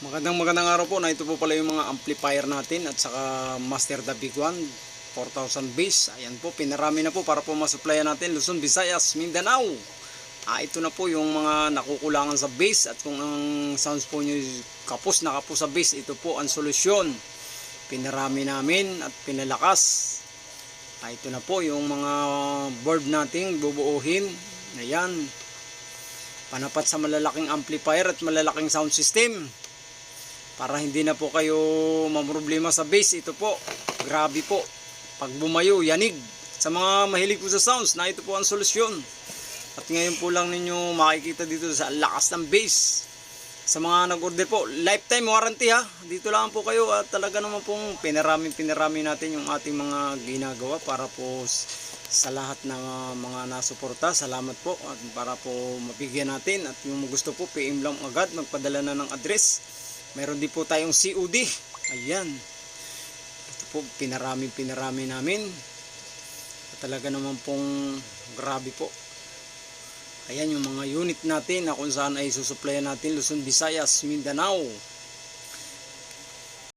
Magandang araw po. Na ito po pala yung mga amplifier natin at saka Master the Big One 4,000 base. Ayan po, pinarami na po para po masuplayan natin Luzon, Visayas, Mindanao. Ito na po yung mga nakukulangan sa base, at kung ang sounds po nyo kapos na kapos sa base, ito po ang solusyon. Pinarami namin at pinalakas. Ito na po yung mga board nating bubuuhin. Ayan, panapat sa malalaking amplifier at malalaking sound system. Para hindi na po kayo mamroblema sa bass, ito po, grabe po. Pag bumayo, yanig. Sa mga mahilig po sa sounds, na ito po ang solusyon. At ngayon po lang ninyo makikita dito sa lakas ng bass. Sa mga nag-order po, lifetime warranty ha. Dito lang po kayo, at talaga naman pong pinarami natin yung ating mga ginagawa para po sa lahat ng mga nasuporta. Salamat po, at para po mabigyan natin. At yung gusto po, PM lang agad, magpadala na ng address. Meron din po tayong COD. Ayan. Ito po, pinarami namin. At talaga naman pong grabe po. Ayan yung mga unit natin na kung saan ay susuplayan natin Luzon, Visayas, Mindanao.